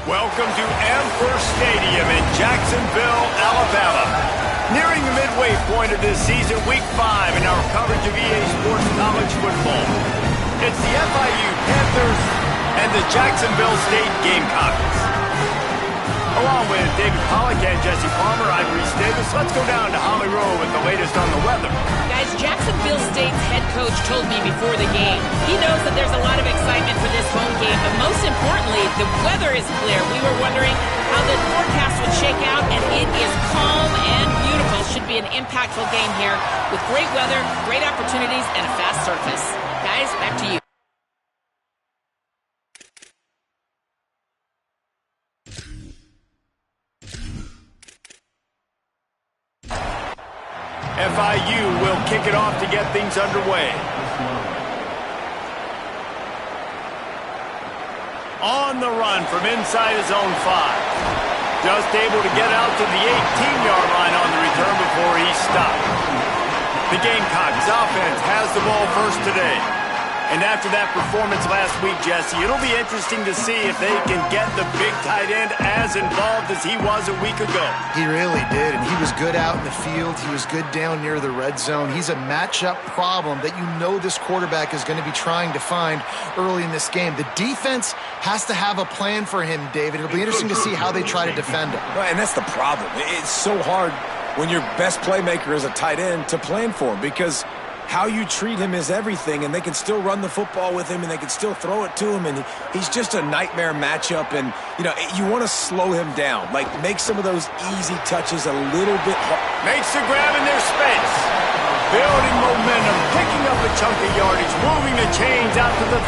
Welcome to Emperor Stadium in Jacksonville, Alabama. Nearing the midway point of this season, Week 5 in our coverage of EA Sports College Football. It's the FIU Panthers and the Jacksonville State Gamecocks. Along with David Pollack and Jesse Palmer, I'm Reese Davis. Let's go down to Holly Rowe with the latest on the weather. Guys, Jacksonville State's head coach told me before the game, he knows that there's a lot of excitement for this home game, but most importantly, the weather is clear. We were wondering how the forecast would shake out, and it is calm and beautiful. Should be an impactful game here with great weather, great opportunities, and a fast surface. Guys, back to you. FIU will kick it off to get things underway. On the run from inside his own 5. Just able to get out to the 18-yard line on the return before he stopped. The Gamecocks offense has the ball first today. And after that performance last week, Jesse, it'll be interesting to see if they can get the big tight end as involved as he was a week ago. He really did, and he was good out in the field. He was good down near the red zone. He's a matchup problem that you know this quarterback is going to be trying to find early in this game. The defense has to have a plan for him, David. It'll be interesting to see how they try to defend him. Right, and that's the problem. It's so hard when your best playmaker is a tight end to plan for him, because how you treat him is everything, and they can still run the football with him, and they can still throw it to him, and he's just a nightmare matchup. And, you know, you want to slow him down, like make some of those easy touches a little bit hard. Makes the grab in their space. Building momentum, picking up a chunk of yardage, moving the chains out to the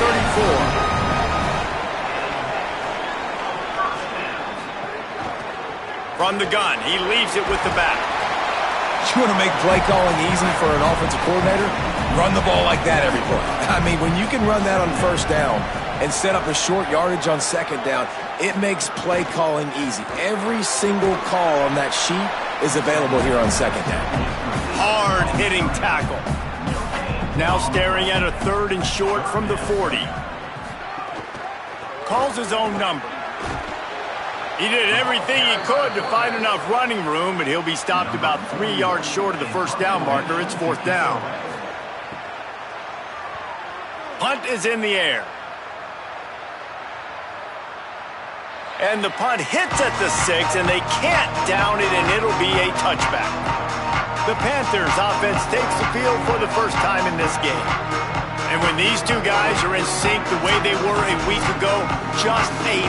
34. From the gun, he leaves it with the back. You want to make play calling easy for an offensive coordinator? Run the ball like that every play. I mean, when you can run that on first down and set up a short yardage on second down, it makes play calling easy. Every single call on that sheet is available here on second down. Hard-hitting tackle. Now staring at a 3rd and short from the 40. Calls his own number. He did everything he could to find enough running room, but he'll be stopped about 3 yards short of the first down marker. It's 4th down. Punt is in the air. And the punt hits at the 6, and they can't down it, and it'll be a touchback. The Panthers offense takes the field for the first time in this game. And when these two guys are in sync the way they were a week ago, just a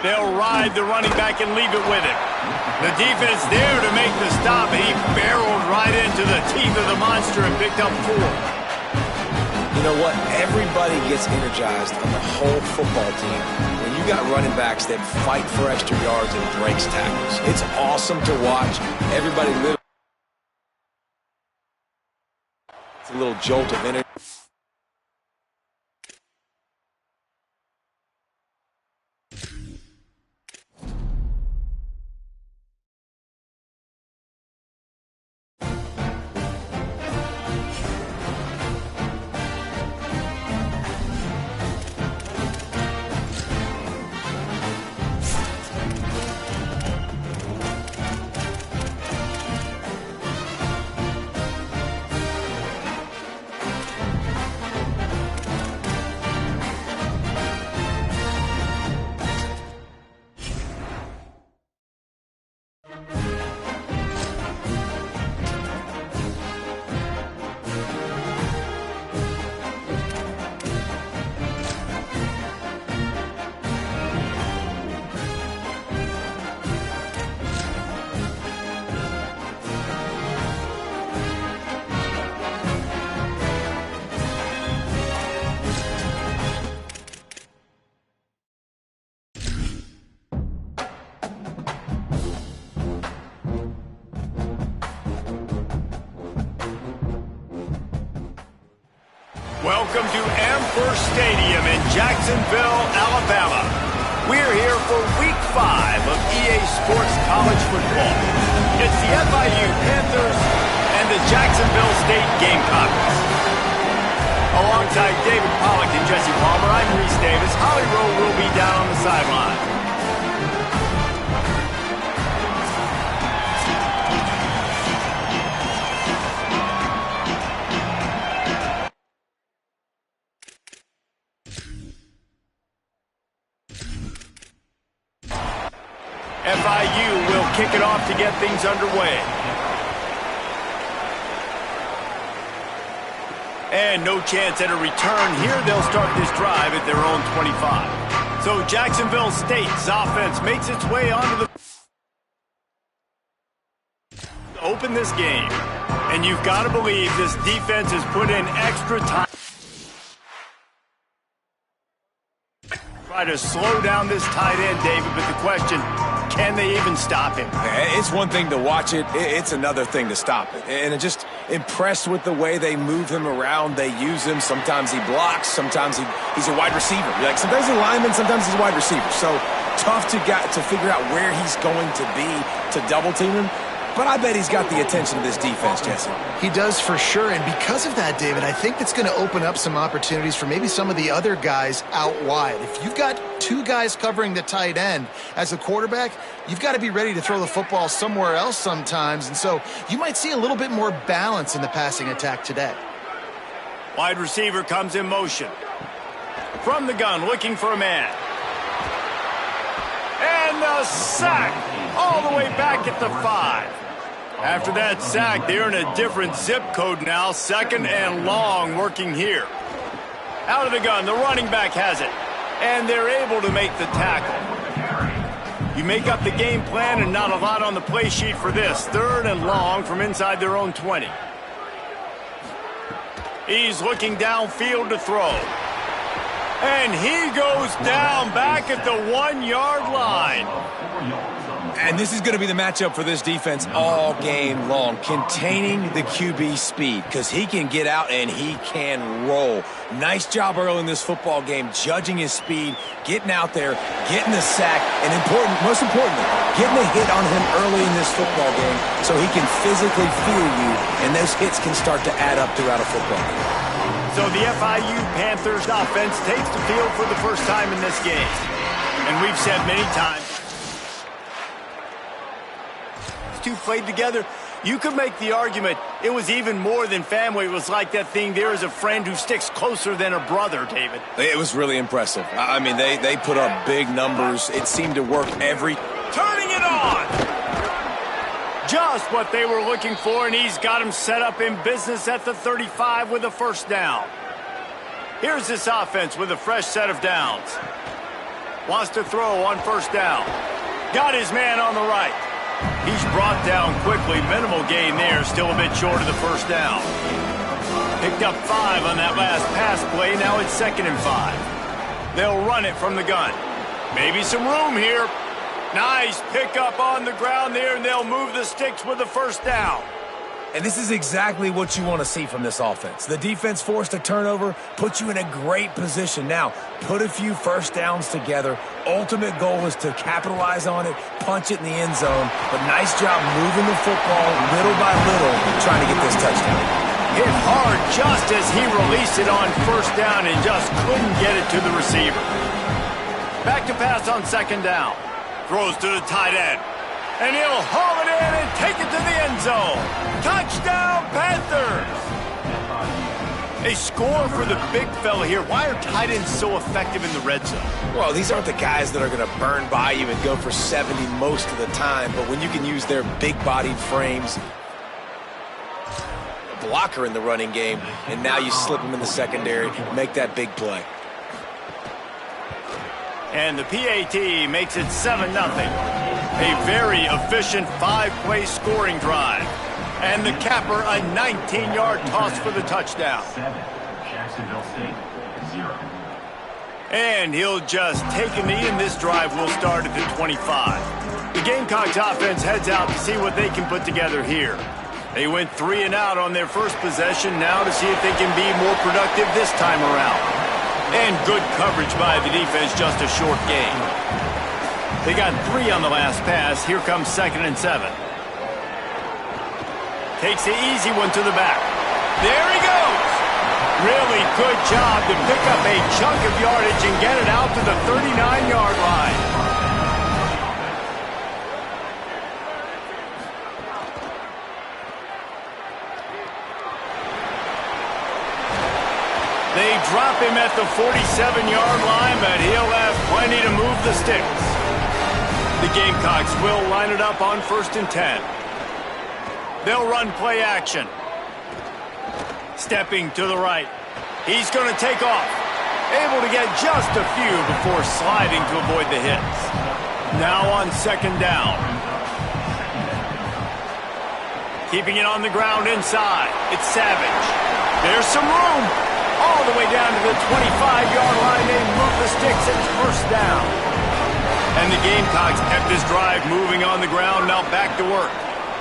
They'll ride the running back and leave it with him. The defense there to make the stop, and he barreled right into the teeth of the monster and picked up 4. You know what? Everybody gets energized on the whole football team when you got running backs that fight for extra yards and breaks tackles. It's awesome to watch. Everybody literally. It's a little jolt of energy. Welcome to Amherst Stadium in Jacksonville, Alabama. We're here for Week 5 of EA Sports College Football. It's the FIU Panthers and the Jacksonville State Gamecocks. Alongside David Pollack and Jesse Palmer, I'm Reese Davis. Holly Rowe will be down on the sideline. FIU will kick it off to get things underway. And no chance at a return here. They'll start this drive at their own 25. So Jacksonville State's offense makes its way onto the... open this game. And you've got to believe this defense has put in extra time. Try to slow down this tight end, David, but the question, can they even stop him? It's one thing to watch it. It's another thing to stop it. And I'm just impressed with the way they move him around. They use him. Sometimes he blocks. Sometimes he's a wide receiver. Like sometimes he's a lineman. Sometimes he's a wide receiver. So tough to figure out where he's going to be to double team him. But I bet he's got the attention of this defense, Jesse. He does for sure, and because of that, David, I think it's going to open up some opportunities for maybe some of the other guys out wide. If you've got 2 guys covering the tight end as a quarterback, you've got to be ready to throw the football somewhere else sometimes, and so you might see a little bit more balance in the passing attack today. Wide receiver comes in motion. From the gun, looking for a man. And the sack all the way back at the 5. After that sack, they're in a different zip code now. 2nd and long working here. Out of the gun, the running back has it. And they're able to make the tackle. You make up the game plan and not a lot on the play sheet for this. 3rd and long from inside their own 20. He's looking downfield to throw. And he goes down back at the 1-yard line. And this is going to be the matchup for this defense all game long, containing the QB speed, because he can get out and he can roll. Nice job early in this football game, judging his speed, getting out there, getting the sack, and most importantly, getting a hit on him early in this football game so he can physically feel you, and those hits can start to add up throughout a football game. So the FIU Panthers offense takes the field for the first time in this game. And we've said many times, two played together, you could make the argument it was even more than family. It was like that thing, there is a friend who sticks closer than a brother, David. It was really impressive. I mean, they put up big numbers. It seemed to work every... Turning it on! Just what they were looking for, and he's got him set up in business at the 35 with a first down. Here's this offense with a fresh set of downs. Wants to throw on first down. Got his man on the right. He's brought down quickly. Minimal gain there. Still a bit short of the first down. Picked up 5 on that last pass play. Now it's 2nd and 5. They'll run it from the gun. Maybe some room here. Nice pickup on the ground there, and they'll move the sticks with the first down. And this is exactly what you want to see from this offense. The defense forced a turnover, puts you in a great position. Now, put a few first downs together. Ultimate goal is to capitalize on it, punch it in the end zone. But nice job moving the football little by little, trying to get this touchdown. Hit hard just as he released it on first down and just couldn't get it to the receiver. Back to pass on 2nd down. Throws to the tight end. And he'll haul it in and take it to the end zone. Touchdown, Panthers! A score for the big fella here. Why are tight ends so effective in the red zone? Well, these aren't the guys that are going to burn by you and go for 70 most of the time, but when you can use their big-bodied frames, a blocker in the running game, and now you slip them in the secondary, make that big play. And the PAT makes it 7-0. A very efficient 5-play scoring drive. And the capper, a 19-yard toss for the touchdown. 7, Jacksonville State, 0. And he'll just take a knee, and this drive will start at the 25. The Gamecocks offense heads out to see what they can put together here. They went 3 and out on their first possession, now to see if they can be more productive this time around. And good coverage by the defense, just a short gain. They got 3 on the last pass. Here comes 2nd and 7. Takes the easy one to the back. There he goes. Really good job to pick up a chunk of yardage and get it out to the 39-yard line. They drop him at the 47-yard line, but he'll have plenty to move the sticks. The Gamecocks will line it up on 1st and 10. They'll run play action. Stepping to the right. He's going to take off. Able to get just a few before sliding to avoid the hits. Now on 2nd down. Keeping it on the ground inside. It's Savage. There's some room. All the way down to the 25-yard line. They move the sticks. It's 1st down. And the Gamecocks kept this drive moving on the ground. Now back to work.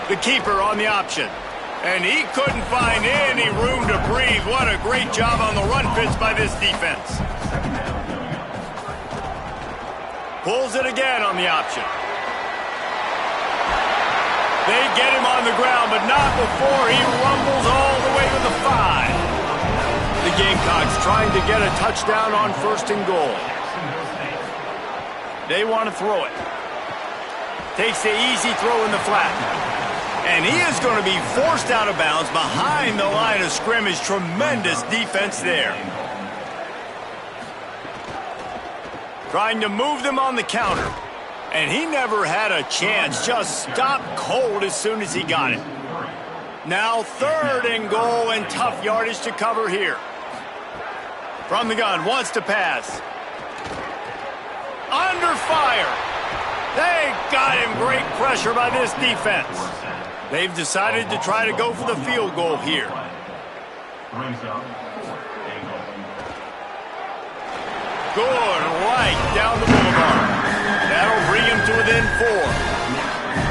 The keeper on the option. And he couldn't find any room to breathe. What a great job on the run fits by this defense. Pulls it again on the option. They get him on the ground, but not before he rumbles all the way to the 5. The Gamecocks trying to get a touchdown on 1st and goal. They want to throw it. Takes the easy throw in the flat. And he is going to be forced out of bounds behind the line of scrimmage. Tremendous defense there. Trying to move them on the counter. And he never had a chance. Just stopped cold as soon as he got it. Now 3rd and goal and tough yardage to cover here. From the gun, wants to pass. Under fire. They got him. Great pressure by this defense. They've decided to try to go for the field goal here. Good right down the boulevard. That'll bring him to within 4.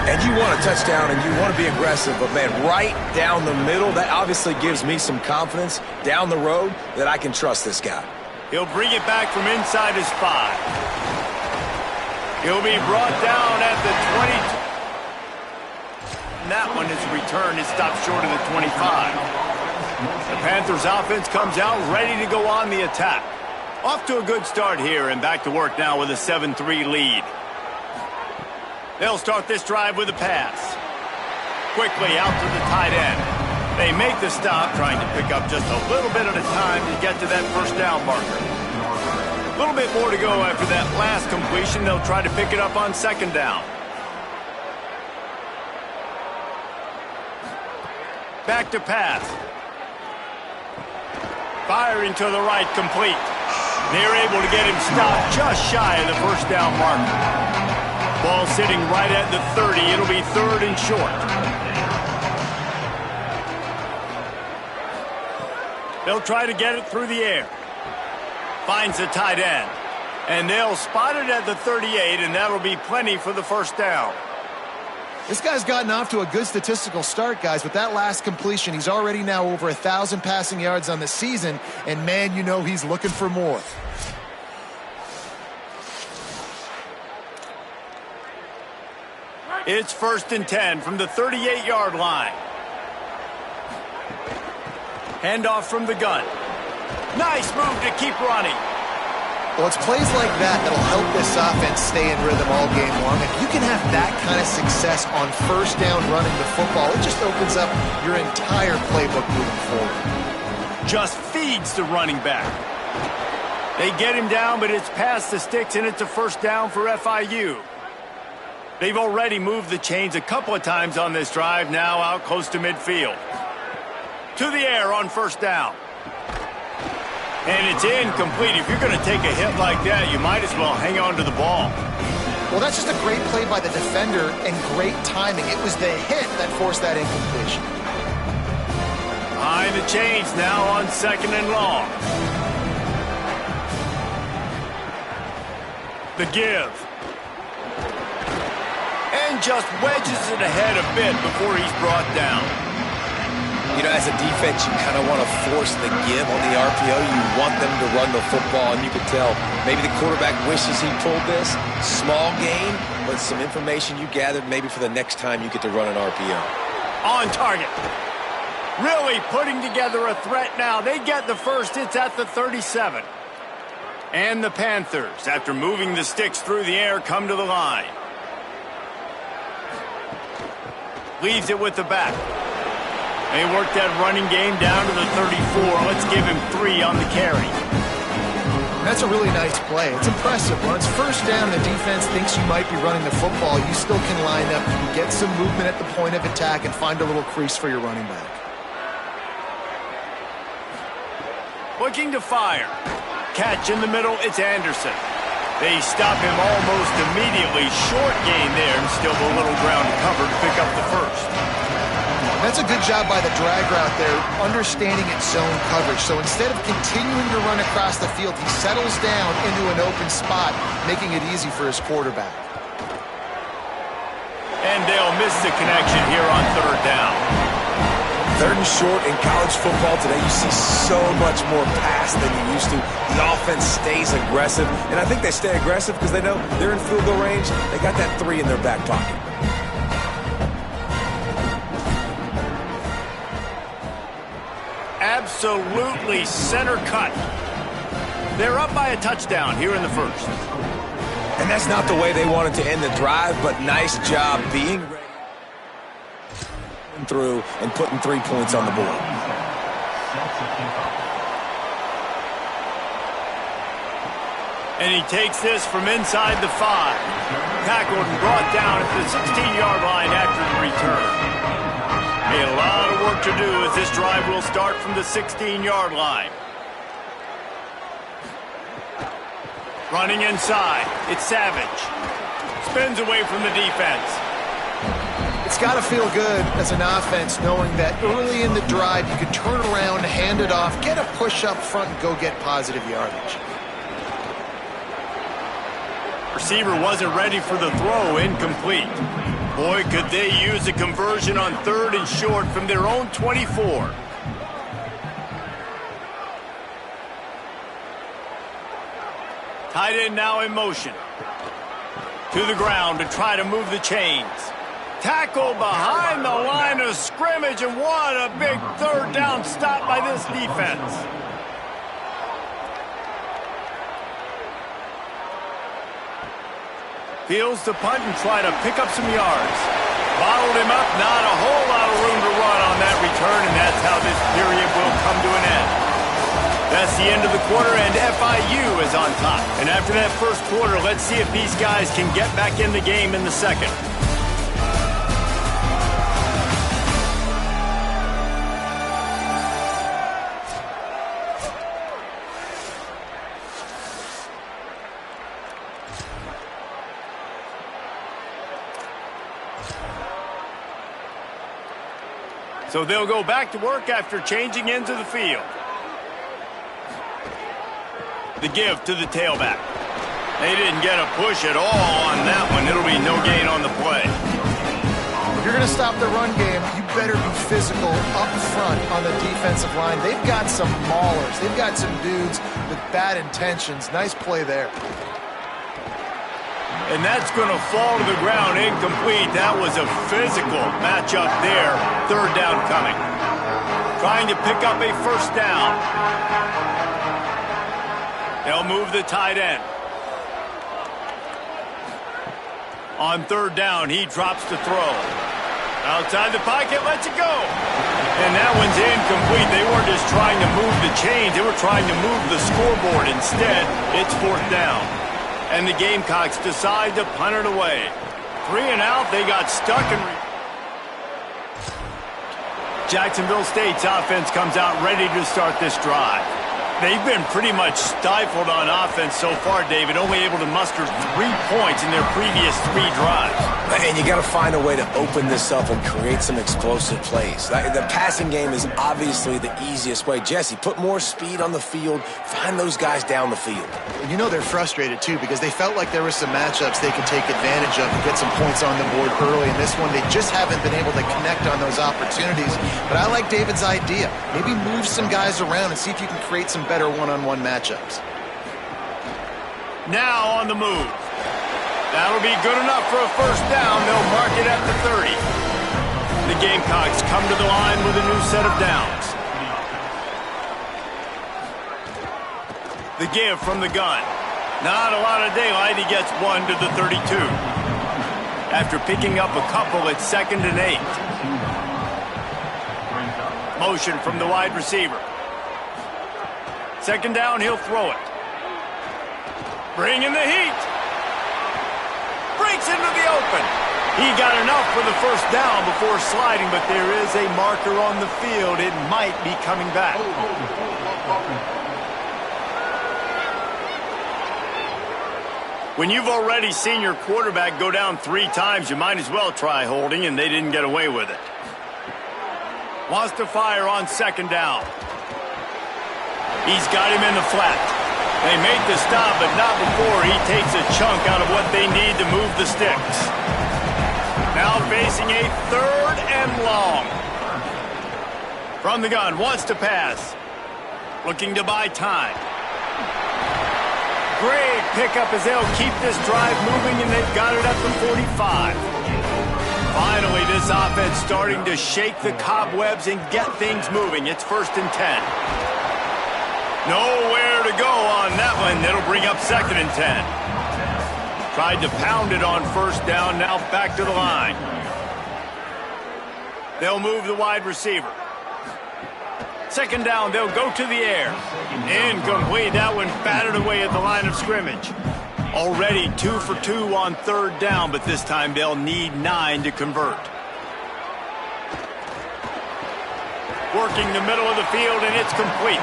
And you want a touchdown and you want to be aggressive, but man, right down the middle, that obviously gives me some confidence down the road that I can trust this guy. He'll bring it back from inside his 5. He'll be brought down at the 22. And that one is returned. It stops short of the 25. The Panthers offense comes out ready to go on the attack. Off to a good start here and back to work now with a 7-3 lead. They'll start this drive with a pass. Quickly out to the tight end. They make the stop, trying to pick up just a little bit at a time to get to that 1st down marker. A little bit more to go after that last completion. They'll try to pick it up on 2nd down. Back to pass. Firing to the right, complete. They're able to get him stopped just shy of the first down mark. Ball sitting right at the 30. It'll be 3rd and short. They'll try to get it through the air. Finds the tight end. And they'll spot it at the 38, and that'll be plenty for the first down. This guy's gotten off to a good statistical start, guys. With that last completion, he's already now over 1,000 passing yards on the season, and man, you know he's looking for more. It's 1st and 10 from the 38-yard line. Handoff from the gun. Nice move to keep running. Well, it's plays like that that'll help this offense stay in rhythm all game long. If you can have that kind of success on first down running the football, it just opens up your entire playbook moving forward. Just feeds the running back. They get him down, but it's past the sticks, and it's a first down for FIU. They've already moved the chains a couple of times on this drive, now out close to midfield. To the air on first down. And it's incomplete. If you're going to take a hit like that, you might as well hang on to the ball. Well, that's just a great play by the defender and great timing. It was the hit that forced that incompletion. Behind the chains now on 2nd and long. The give. And just wedges it ahead a bit before he's brought down. You know, as a defense, you kind of want to force the give on the RPO. You want them to run the football, and you can tell maybe the quarterback wishes he pulled this. Small gain, but some information you gathered maybe for the next time you get to run an RPO. On target. Really putting together a threat now. They get the first. It's at the 37. And the Panthers, after moving the sticks through the air, come to the line. Leaves it with the back. They work that running game down to the 34. Let's give him 3 on the carry. That's a really nice play. It's impressive. When it's first down, the defense thinks you might be running the football. You still can line up, you can get some movement at the point of attack, and find a little crease for your running back. Looking to fire. Catch in the middle, it's Anderson. They stop him almost immediately. Short gain there, and still a little ground to cover to pick up the first. That's a good job by the drag route there, understanding its zone coverage. So instead of continuing to run across the field, he settles down into an open spot, making it easy for his quarterback. And they'll miss the connection here on 3rd down. 3rd and short in college football today, you see so much more pass than you used to. The offense stays aggressive, and I think they stay aggressive because they know they're in field goal range. They got that 3 in their back pocket. Absolutely center cut. They're up by a touchdown here in the first. And that's not the way they wanted to end the drive, but nice job being ready through and putting 3 points on the board. And he takes this from inside the 5. Tackled and brought down at the 16-yard line after the return. A lot of work to do as this drive will start from the 16-yard line. Running inside, it's Savage. Spins away from the defense. It's got to feel good as an offense knowing that early in the drive you can turn around, hand it off, get a push up front, and go get positive yardage. Receiver wasn't ready for the throw, incomplete. Boy, could they use a conversion on 3rd and short from their own 24. Tight end now in motion. To the ground to try to move the chains. Tackle behind the line of scrimmage, and what a big 3rd down stop by this defense. Feels to punt and try to pick up some yards. Bottled him up, not a whole lot of room to run on that return, and that's how this period will come to an end. That's the end of the quarter, and FIU is on top. And after that first quarter, let's see if these guys can get back in the game in the second. So they'll go back to work after changing into the field. The give to the tailback. They didn't get a push at all on that one. It'll be no gain on the play. If you're going to stop the run game, you better be physical up front on the defensive line. They've got some maulers. They've got some dudes with bad intentions. Nice play there. And that's going to fall to the ground incomplete. That was a physical matchup there. Third down coming. Trying to pick up a first down. They'll move the tight end. On third down, he drops to throw. Outside the pocket, lets it go. And that one's incomplete. They weren't just trying to move the chains. They were trying to move the scoreboard. Instead, it's fourth down. And the Gamecocks decide to punt it away. 3 and out, they got stuck and... Jacksonville State's offense comes out ready to start this drive. They've been pretty much stifled on offense so far, David, only able to muster 3 points in their previous 3 drives. And you got to find a way to open this up and create some explosive plays. The passing game is obviously the easiest way. Jesse, put more speed on the field. Find those guys down the field. You know they're frustrated, too, because they felt like there were some matchups they could take advantage of and get some points on the board early. In this one, they just haven't been able to connect on those opportunities. But I like David's idea. Maybe move some guys around and see if you can create some better one-on-one matchups. Now on the move. That'll be good enough for a first down. They'll mark it at the 30. The Gamecocks come to the line with a new set of downs. The give from the gun. Not a lot of daylight. He gets one to the 32. After picking up a couple, it's 2nd and 8. Motion from the wide receiver. 2nd down, he'll throw it. Bring in the heat. Breaks into the open. He got enough for the first down before sliding, but there is a marker on the field. It might be coming back. When you've already seen your quarterback go down 3 times, you might as well try holding, and they didn't get away with it. Wants to fire on 2nd down. He's got him in the flat. They make the stop, but not before he takes a chunk out of what they need to move the sticks. Now facing a 3rd and long. From the gun, wants to pass. Looking to buy time. Great pickup as they'll keep this drive moving, and they've got it at the 45. Finally, this offense starting to shake the cobwebs and get things moving. It's 1st and 10. Nowhere to go on that one. That'll bring up 2nd and 10. Tried to pound it on first down. Now back to the line. They'll move the wide receiver. 2nd down, they'll go to the air. Incomplete. That one batted away at the line of scrimmage. Already 2 for 2 on 3rd down, but this time they'll need 9 to convert. Working the middle of the field, and it's complete.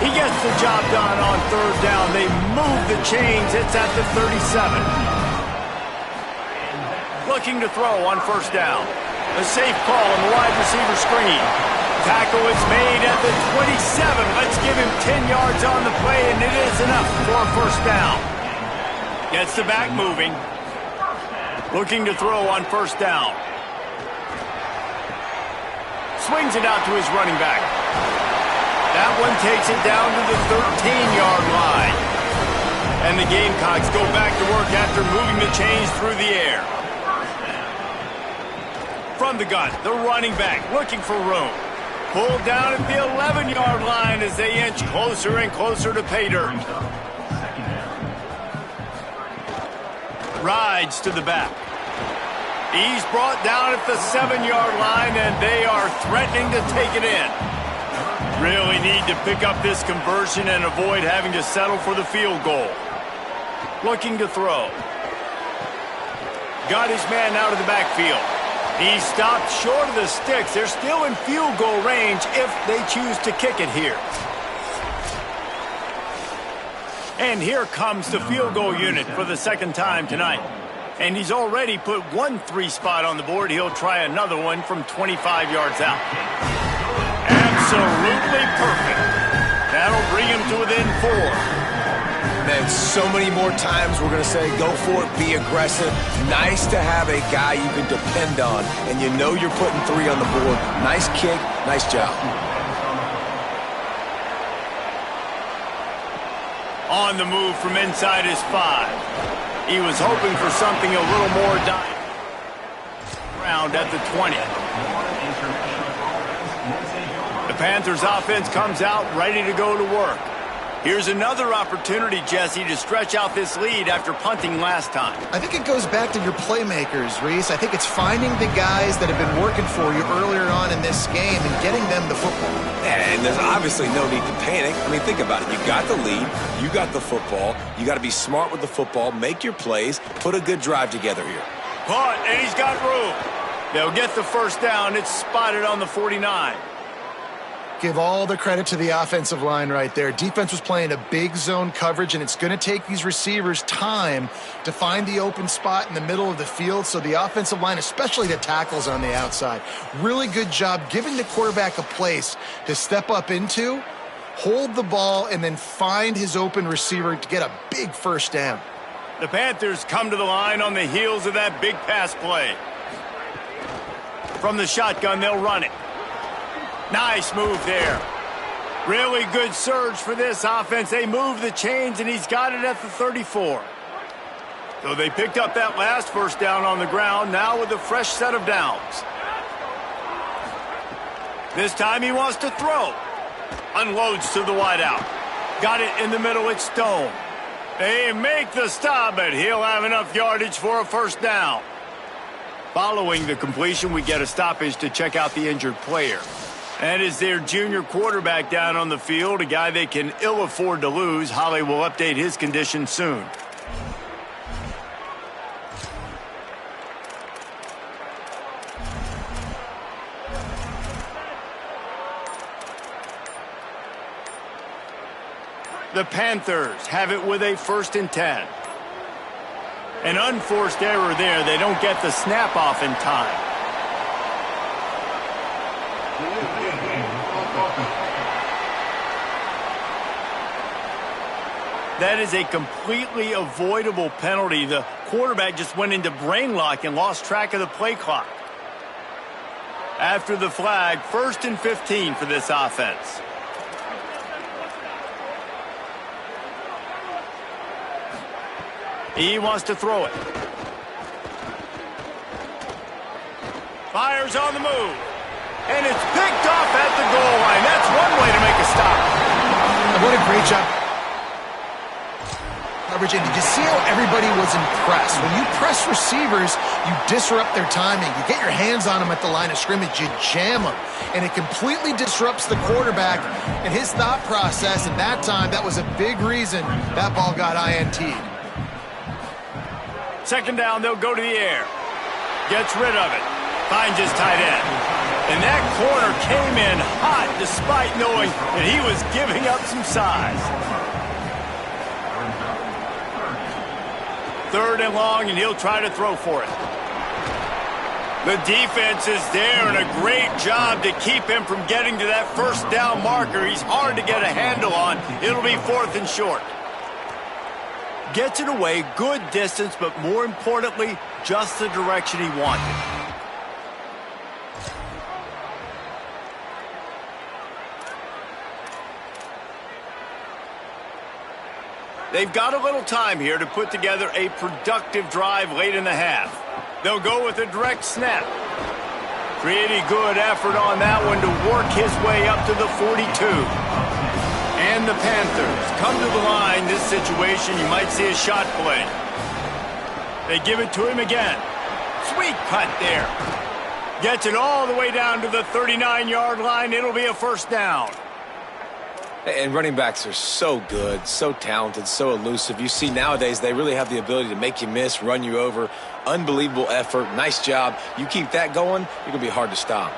He gets the job done on 3rd down. They move the chains. It's at the 37. Looking to throw on 1st down. A safe call on the wide receiver screen. Tackle is made at the 27. Let's give him 10 yards on the play, and it is enough for a 1st down. Gets the back moving. Looking to throw on 1st down. Swings it out to his running back. That one takes it down to the 13-yard line. And the Gamecocks go back to work after moving the chains through the air. From the gun, the running back looking for room. Pulled down at the 11-yard line as they inch closer and closer to pay dirt. Rides to the back. He's brought down at the 7-yard line, and they are threatening to take it in. Really need to pick up this conversion and avoid having to settle for the field goal. Looking to throw. Got his man out of the backfield. He stopped short of the sticks. They're still in field goal range if they choose to kick it here. And here comes the field goal unit for the 2nd time tonight. And he's already put one 3 spot on the board. He'll try another one from 25 yards out. Absolutely perfect. That'll bring him to within 4. Man, so many more times we're going to say, go for it, be aggressive. Nice to have a guy you can depend on, and you know you're putting 3 on the board. Nice kick, nice job. On the move from inside his 5. He was hoping for something a little more round at the 20. The Panthers offense comes out ready to go to work. Here's another opportunity, Jesse, to stretch out this lead after punting last time. I think it goes back to your playmakers, Reese. I think it's finding the guys that have been working for you earlier on in this game and getting them the football. And there's obviously no need to panic. I mean, think about it. You got the lead. You got the football. You got to be smart with the football. Make your plays. Put a good drive together here. Caught, and he's got room. They'll get the first down. It's spotted on the 49. Give all the credit to the offensive line right there. Defense was playing a big zone coverage, and it's going to take these receivers time to find the open spot in the middle of the field. So the offensive line, especially the tackles on the outside, really good job giving the quarterback a place to step up into, hold the ball, and then find his open receiver to get a big first down. The Panthers come to the line on the heels of that big pass play. From the shotgun, they'll run it. Nice move there. Really good surge for this offense. They move the chains, and he's got it at the 34. So they picked up that last first down on the ground, now with a fresh set of downs. This time he wants to throw. Unloads to the wideout. Got it in the middle, it's Stone. They make the stop, but he'll have enough yardage for a first down. Following the completion, we get a stoppage to check out the injured player. That is their junior quarterback down on the field, a guy they can ill afford to lose. Holly will update his condition soon. The Panthers have it with a 1st and 10. An unforced error there. They don't get the snap off in time. That is a completely avoidable penalty. The quarterback just went into brain lock and lost track of the play clock. After the flag, 1st and 15 for this offense. He wants to throw it. Fires on the move. And it's picked off at the goal line. That's one way to make a stop. And what a great job. Coverage. And did you see how everybody was impressed? When you press receivers, you disrupt their timing. You get your hands on them at the line of scrimmage. You jam them. And it completely disrupts the quarterback and his thought process. And that time, that was a big reason that ball got INT'd. 2nd down, they'll go to the air. Gets rid of it. Finds his tight end. And that corner came in hot despite knowing that he was giving up some size. 3rd and long, and he'll try to throw for it. The defense is there, and a great job to keep him from getting to that first down marker. He's hard to get a handle on. It'll be 4th and short. Gets it away, good distance, but more importantly, just the direction he wanted. They've got a little time here to put together a productive drive late in the half. They'll go with a direct snap. Pretty good effort on that one to work his way up to the 42. And the Panthers come to the line. This situation, you might see a shot play. They give it to him again. Sweet cut there. Gets it all the way down to the 39-yard line. It'll be a first down. And running backs are so good, so talented, so elusive. You see nowadays they really have the ability to make you miss, run you over. Unbelievable effort. Nice job. You keep that going, you're going to be hard to stop.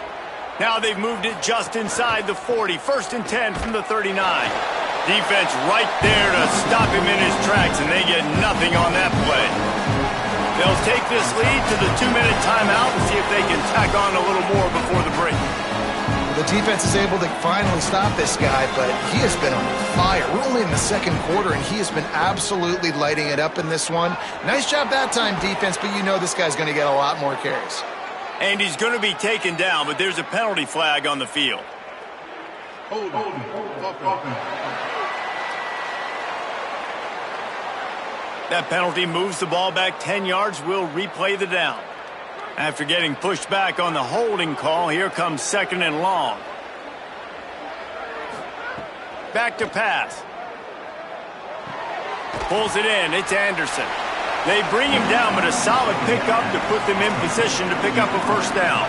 Now they've moved it just inside the 40. 1st and 10 from the 39. Defense right there to stop him in his tracks, and they get nothing on that play. They'll take this lead to the 2-minute timeout and see if they can tack on a little more before the break. The defense is able to finally stop this guy, but he has been on fire. We're only in the second quarter, and he has been absolutely lighting it up in this one. Nice job that time, defense, but you know this guy's going to get a lot more carries. And he's going to be taken down, but there's a penalty flag on the field. That penalty moves the ball back 10 yards. We'll replay the down. After getting pushed back on the holding call, here comes 2nd and long. Back to pass. Pulls it in. It's Anderson. They bring him down, but a solid pickup to put them in position to pick up a first down.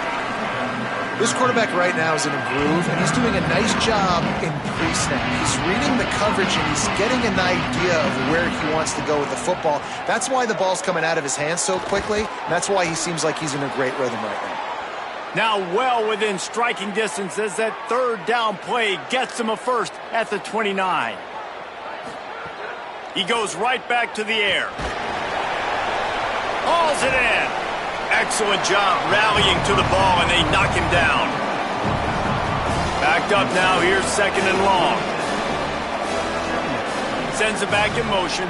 This quarterback right now is in a groove, and he's doing a nice job in pre-snap. He's reading the coverage, and he's getting an idea of where he wants to go with the football. That's why the ball's coming out of his hands so quickly, and that's why he seems like he's in a great rhythm right now. Now well within striking distance as that 3rd down play gets him a first at the 29. He goes right back to the air. Hauls it in. Excellent job rallying to the ball, and they knock him down. Backed up now. Here's 2nd and long. Sends it back in motion.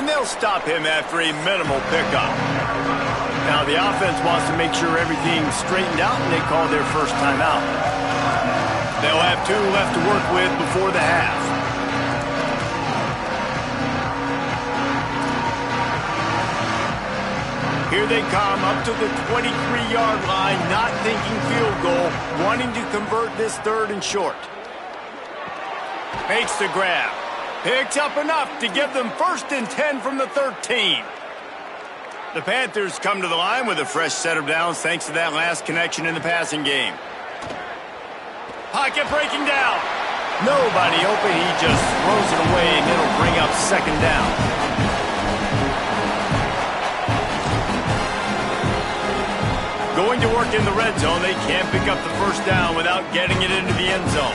And they'll stop him after a minimal pickup. Now the offense wants to make sure everything's straightened out, and they call their first timeout. They'll have 2 left to work with before the half. Here they come up to the 23-yard line, not thinking field goal, wanting to convert this 3rd and short. Makes the grab. Picks up enough to give them 1st and 10 from the 13. The Panthers come to the line with a fresh set of downs thanks to that last connection in the passing game. Pocket breaking down. Nobody open. He just throws it away, and it'll bring up 2nd down. Going to work in the red zone. They can't pick up the first down without getting it into the end zone.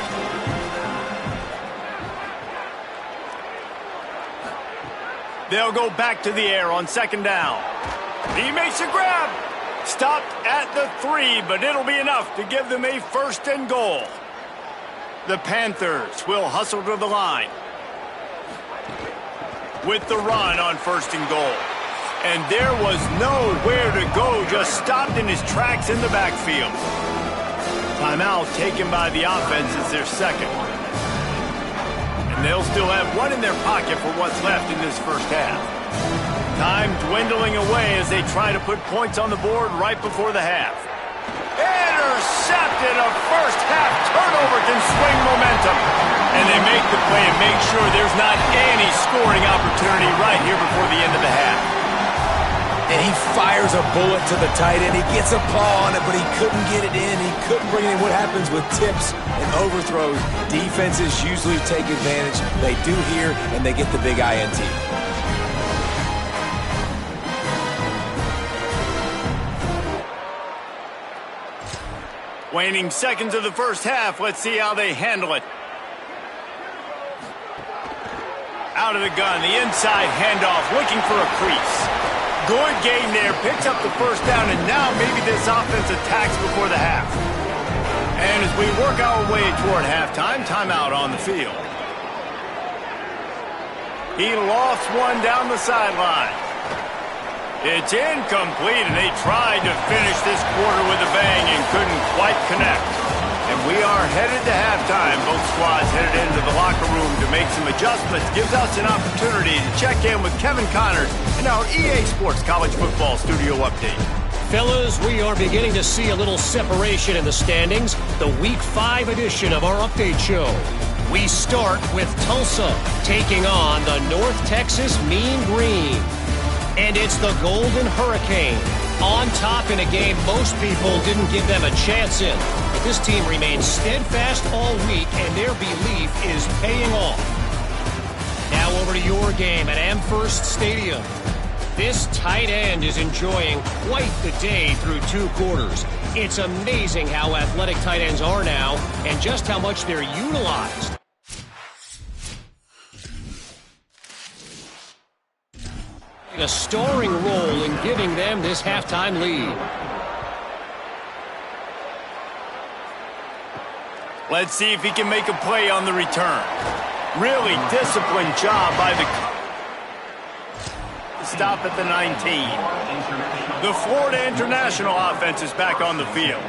They'll go back to the air on 2nd down. He makes a grab. Stopped at the 3, but it'll be enough to give them a 1st and goal. The Panthers will hustle to the line with the run on 1st and goal. And there was nowhere to go, just stopped in his tracks in the backfield. Timeout taken by the offense as their 2nd. And they'll still have 1 in their pocket for what's left in this first half. Time dwindling away as they try to put points on the board right before the half. Intercepted. A first half turnover can swing momentum. And they make the play and make sure there's not any scoring opportunity right here before the end of the half. And he fires a bullet to the tight end. He gets a paw on it, but he couldn't get it in. He couldn't bring it in. What happens with tips and overthrows? Defenses usually take advantage. They do here, and they get the big INT. Waning seconds of the first half. Let's see how they handle it. Out of the gun, the inside handoff, looking for a crease. Good game there, picks up the first down, and now maybe this offense attacks before the half. And as we work our way toward halftime, timeout on the field. He lofts one down the sideline. It's incomplete, and they tried to finish this quarter with a bang and couldn't quite connect. And we are headed to halftime. Both squads headed into the locker room to make some adjustments. Gives us an opportunity to check in with Kevin Connors in our EA Sports College Football Studio Update. Fellas, we are beginning to see a little separation in the standings. The Week 5 edition of our update show. We start with Tulsa taking on the North Texas Mean Green. And it's the Golden Hurricane on top in a game most people didn't give them a chance in. But this team remains steadfast all week, and their belief is paying off. Now over to your game at Amherst Stadium. This tight end is enjoying quite the day through 2 quarters. It's amazing how athletic tight ends are now and just how much they're utilized. a starring role in giving them this halftime lead. Let's see if he can make a play on the return. Really disciplined job by the stop at the 19. The Florida International offense is back on the field.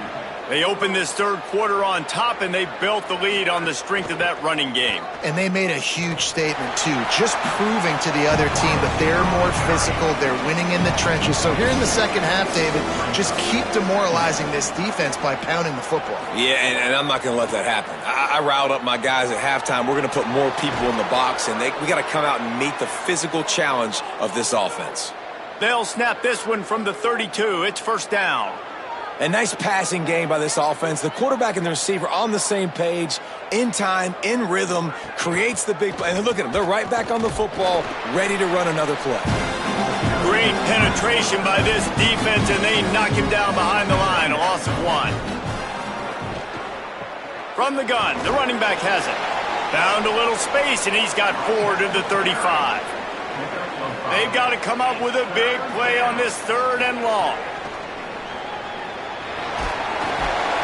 They opened this third quarter on top, and they built the lead on the strength of that running game. And they made a huge statement, too, just proving to the other team that they're more physical, they're winning in the trenches. So here in the second half, David, just keep demoralizing this defense by pounding the football. Yeah, and I'm not going to let that happen. I riled up my guys at halftime. We're going to put more people in the box, and we got to come out and meet the physical challenge of this offense. They'll snap this one from the 32. It's first down. A nice passing game by this offense. The quarterback and the receiver on the same page, in time, in rhythm, creates the big play. And look at them. They're right back on the football, ready to run another play. Great penetration by this defense, and they knock him down behind the line. A loss of 1. From the gun, the running back has it. Found a little space, and he's got 4 to the 35. They've got to come up with a big play on this 3rd and long.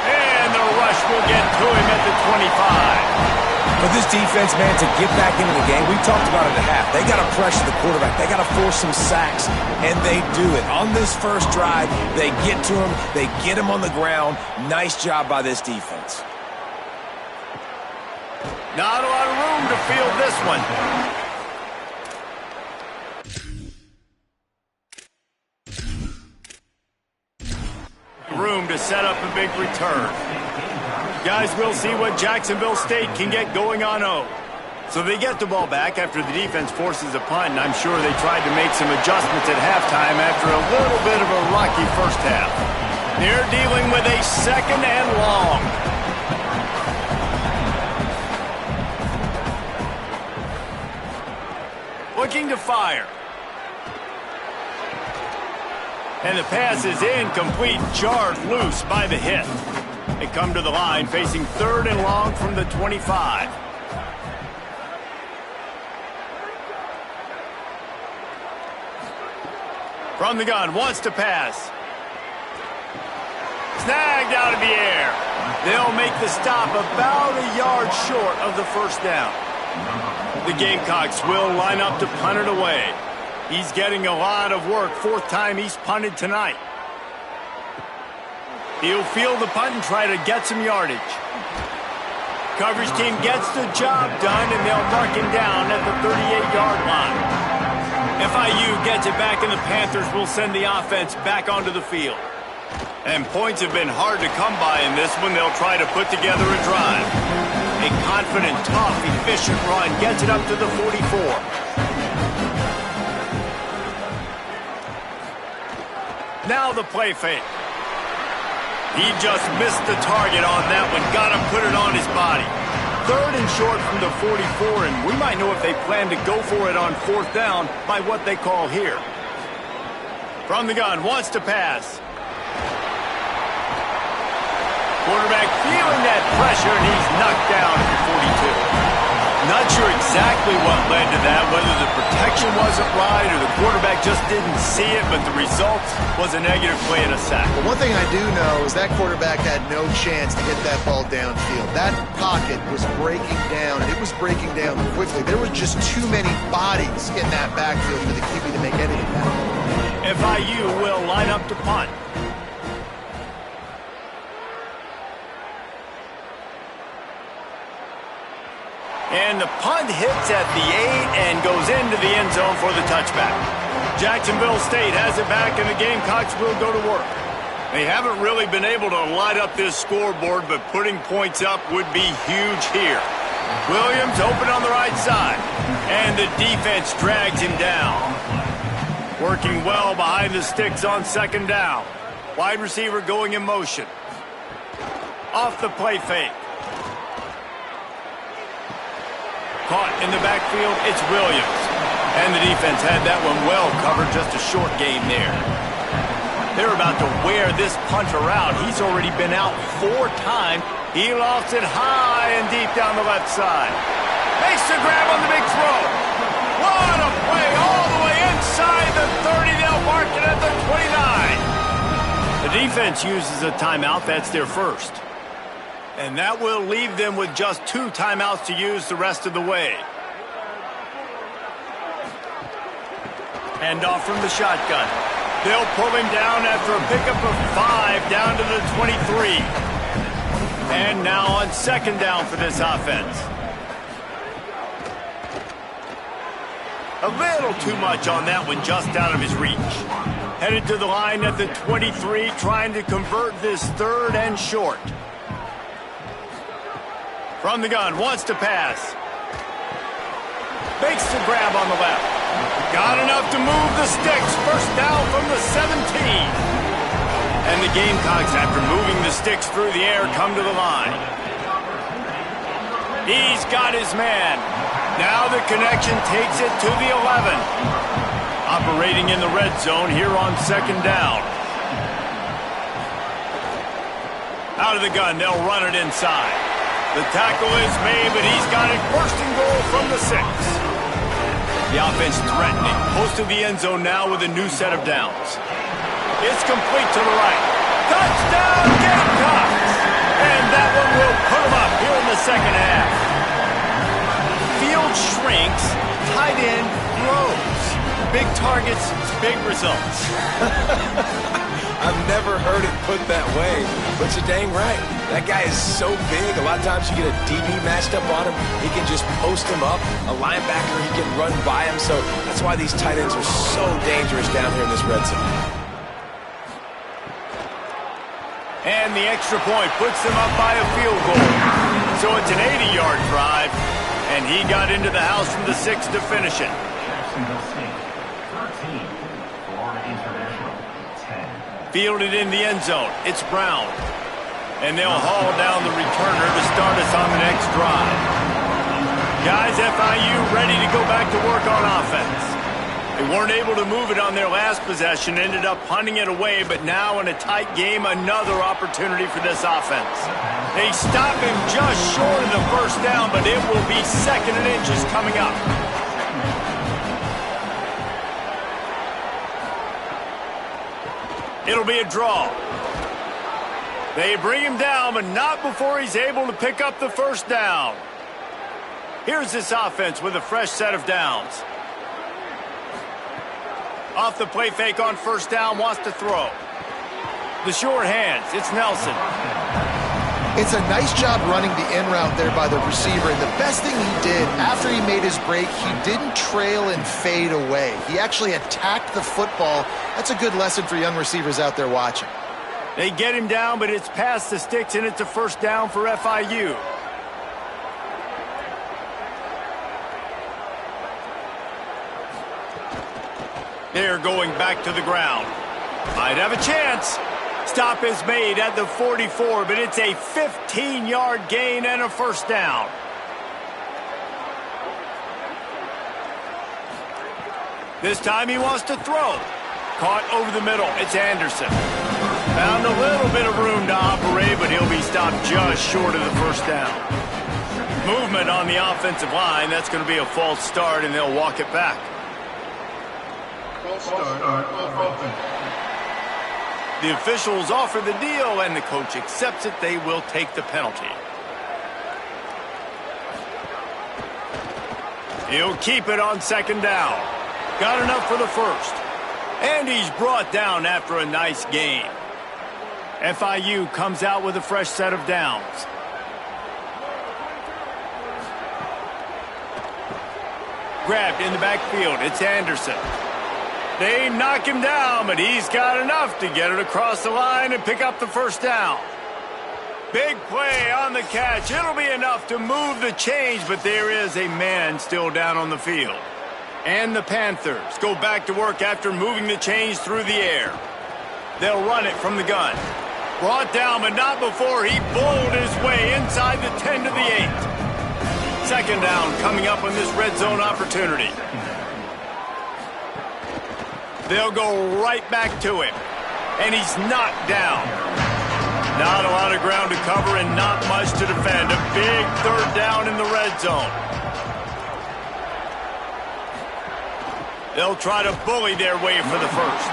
And the rush will get to him at the 25. For this defense, man, to get back into the game, we talked about it at half. They got to pressure the quarterback. They got to force some sacks, and they do it. On this first drive, they get to him. They get him on the ground. Nice job by this defense. Not a lot of room to field this one. Room to set up a big return. Guys, we'll see what Jacksonville State can get going on O. So they get the ball back after the defense forces a punt, and I'm sure they tried to make some adjustments at halftime after a little bit of a rocky first half. They're dealing with a 2nd and long. Looking to fire. And the pass is incomplete, jarred loose by the hit. They come to the line facing 3rd and long from the 25. From the gun, wants to pass. Snagged out of the air. They'll make the stop about a yard short of the first down. The Gamecocks will line up to punt it away. He's getting a lot of work. 4th time he's punted tonight. He'll field the punt and try to get some yardage. Coverage team gets the job done, and they'll mark him down at the 38-yard line. FIU gets it back, and the Panthers will send the offense back onto the field. And points have been hard to come by in this one. They'll try to put together a drive. A confident, tough, efficient run gets it up to the 44. Now the play fake. He just missed the target on that one. Got to put it on his body. 3rd and short from the 44, and we might know if they plan to go for it on 4th down by what they call here. From the gun, wants to pass. Quarterback feeling that pressure, and he's knocked down at the 42. Not sure exactly what led to that, whether the protection wasn't right or the quarterback just didn't see it, but the result was a negative play and a sack. But one thing I do know is that quarterback had no chance to get that ball downfield. That pocket was breaking down, and it was breaking down quickly. There were just too many bodies in that backfield for the QB to make anything happen. FIU will line up to punt. And the punt hits at the 8 and goes into the end zone for the touchback. Jacksonville State has it back, and the Gamecocks will go to work. They haven't really been able to light up this scoreboard, but putting points up would be huge here. Williams open on the right side, and the defense drags him down. Working well behind the sticks on 2nd down. Wide receiver going in motion. Off the play fake. Caught in the backfield, it's Williams. And the defense had that one well covered, just a short gain there. They're about to wear this punter out. He's already been out 4 times. He lofts it high and deep down the left side. Makes the grab on the big throw. What a play all the way inside the 30. They'll mark it at the 29. The defense uses a timeout. That's their first. And that will leave them with just 2 timeouts to use the rest of the way. Hand off from the shotgun. They'll pull him down after a pickup of 5 down to the 23. And now on second down for this offense. A little too much on that one, just out of his reach. Headed to the line at the 23, trying to convert this 3rd and short. From the gun, wants to pass. Makes the grab on the left. Got enough to move the sticks. First down from the 17. And the Gamecocks, after moving the sticks through the air, come to the line. He's got his man. Now the connection takes it to the 11. Operating in the red zone here on second down. Out of the gun, they'll run it inside. The tackle is made, but he's got it first and goal from the 6. The offense threatening. Close to the end zone now with a new set of downs. It's complete to the right. Touchdown, Gamecocks! And that one will put them up here in the second half. Field shrinks, tight end grows. Big targets, big results. I've never heard it put that way, but you're dang right. That guy is so big. A lot of times you get a DB matched up on him. He can just post him up. A linebacker, he can run by him. So that's why these tight ends are so dangerous down here in this red zone. And the extra point puts them up by a field goal. So it's an 80-yard drive, and he got into the house from the 6 to finish it. Jacksonville State, 13. Florida International, 10. Fielded in the end zone. It's Brown. And they'll haul down the returner to start us on the next drive. Guys, FIU ready to go back to work on offense. They weren't able to move it on their last possession, ended up punting it away, but now in a tight game, another opportunity for this offense. They stop him just short of the first down, but it will be 2nd and inches coming up. It'll be a draw. They bring him down, but not before he's able to pick up the first down. Here's this offense with a fresh set of downs. Off the play fake on first down, wants to throw. The short hands, it's Nelson. It's a nice job running the in route there by the receiver. And the best thing he did after he made his break, he didn't trail and fade away. He actually attacked the football. That's a good lesson for young receivers out there watching. They get him down, but it's past the sticks, and it's a first down for FIU. They're going back to the ground. Might have a chance. Stop is made at the 44, but it's a 15-yard gain and a first down. This time he wants to throw. Caught over the middle. It's Anderson. Found a little bit of room to operate, but he'll be stopped just short of the first down. Movement on the offensive line. That's going to be a false start, and they'll walk it back. The officials offer the deal, and the coach accepts it. They will take the penalty. He'll keep it on second down. Got enough for the first. And he's brought down after a nice gain. FIU comes out with a fresh set of downs. Grabbed in the backfield. It's Anderson. They knock him down, but he's got enough to get it across the line and pick up the first down. Big play on the catch. It'll be enough to move the change, but there is a man still down on the field. And the Panthers go back to work after moving the chains through the air. They'll run it from the gun. Brought down, but not before he bowled his way inside the 10 to the 8. Second down coming up on this red zone opportunity. They'll go right back to him. And he's knocked down. Not a lot of ground to cover and not much to defend. A big third down in the red zone. They'll try to bully their way for the first.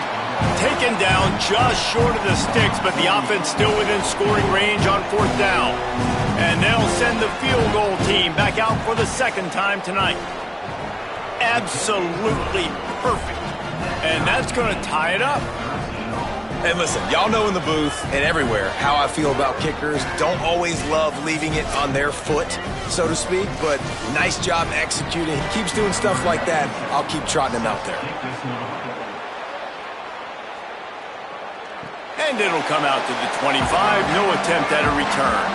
Taken down just short of the sticks, but the offense still within scoring range on fourth down. And they'll send the field goal team back out for the second time tonight. Absolutely perfect. And that's going to tie it up. And listen, y'all know in the booth and everywhere how I feel about kickers. Don't always love leaving it on their foot, so to speak, but nice job executing. He keeps doing stuff like that. I'll keep trotting him out there. And it'll come out to the 25. No attempt at a return.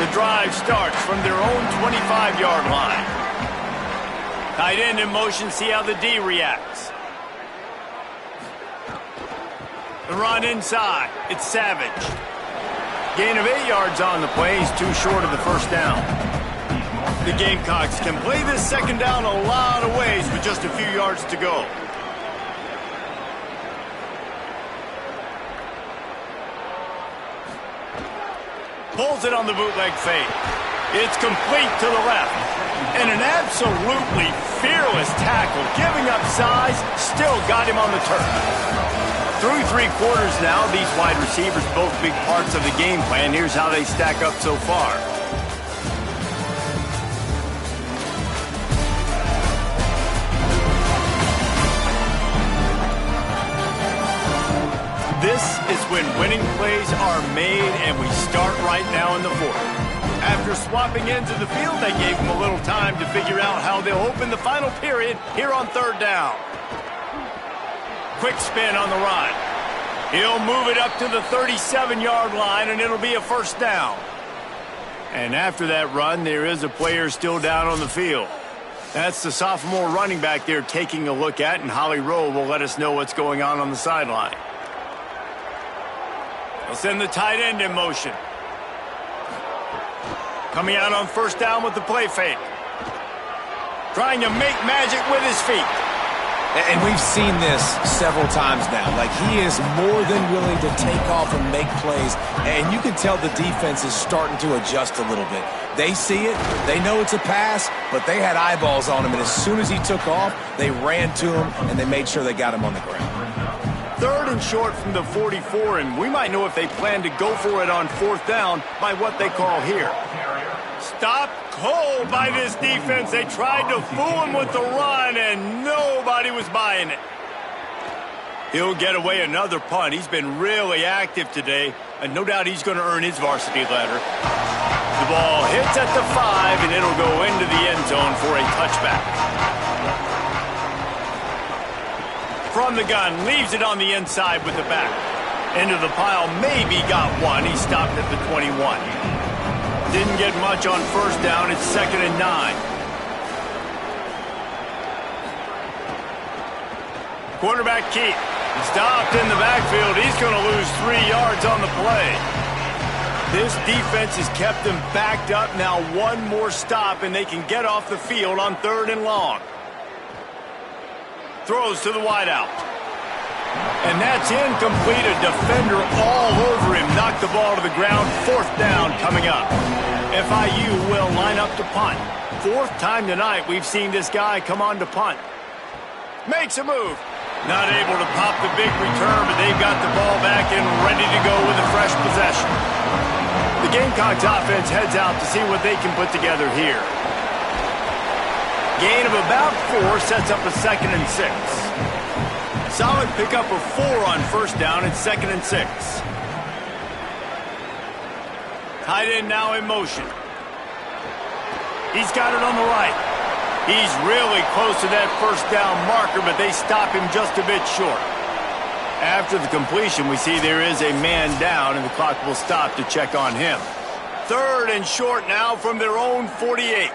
The drive starts from their own 25-yard line. Tight end in motion, see how the D reacts. The run inside. It's Savage. Gain of 8 yards on the play. He's too short of the first down. The Gamecocks can play this second down a lot of ways with just a few yards to go. Pulls it on the bootleg fake. It's complete to the left. And an absolutely fearless tackle. Giving up size, still got him on the turf. Through 3 quarters now, these wide receivers both big parts of the game plan. Here's how they stack up so far. This is when winning plays are made, and we start right now in the fourth. After swapping ends of the field, they gave them a little time to figure out how they'll open the final period here on third down. Quick spin on the run. He'll move it up to the 37-yard line, and it'll be a first down. And after that run, there is a player still down on the field. That's the sophomore running back they're taking a look at, and Holly Rowe will let us know what's going on the sideline. They'll send the tight end in motion. Coming out on first down with the play fake. Trying to make magic with his feet. And we've seen this several times now. Like, he is more than willing to take off and make plays. And you can tell the defense is starting to adjust a little bit. They see it. They know it's a pass, but they had eyeballs on him. And as soon as he took off, they ran to him, and they made sure they got him on the ground. Third and short from the 44, and we might know if they plan to go for it on fourth down by what they call here. Stop cold by this defense. They tried to fool him with the run, and nobody was buying it. He'll get away another punt. He's been really active today, and no doubt he's going to earn his varsity letter. The ball hits at the 5, and it'll go into the end zone for a touchback. From the gun, leaves it on the inside with the back. Into the pile, maybe got one. He stopped at the 21. Didn't get much on first down. It's 2nd and 9. Quarterback Keith stopped in the backfield. He's going to lose 3 yards on the play. This defense has kept them backed up. Now one more stop, and they can get off the field on 3rd and long. Throws to the wideout. And that's incomplete. A defender all over him. Knocked the ball to the ground. 4th down coming up. FIU will line up to punt. 4th time tonight we've seen this guy come on to punt. Makes a move. Not able to pop the big return, but they've got the ball back and ready to go with a fresh possession. The Gamecocks offense heads out to see what they can put together here. Gain of about 4 sets up a 2nd and 6. Solid pickup of 4 on first down. It's 2nd and 6. Tight end now in motion. He's got it on the right. He's really close to that first down marker, but they stop him just a bit short. After the completion, we see there is a man down, and the clock will stop to check on him. 3rd and short now from their own 48.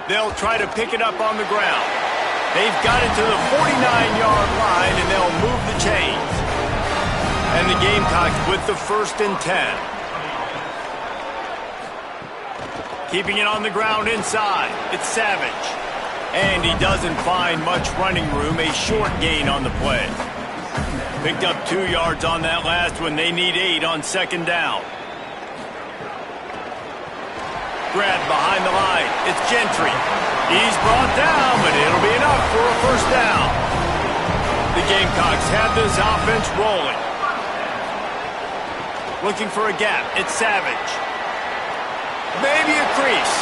They'll try to pick it up on the ground. They've got it to the 49-yard line, and they'll move the chains. And the Gamecocks with the 1st and 10. Keeping it on the ground inside. It's Savage. And he doesn't find much running room. A short gain on the play. Picked up 2 yards on that last one. They need 8 on 2nd down. Grabbed behind the line. It's Gentry. He's brought down, but it'll be enough for a first down. The Gamecocks have this offense rolling. Looking for a gap. It's Savage. Maybe a crease.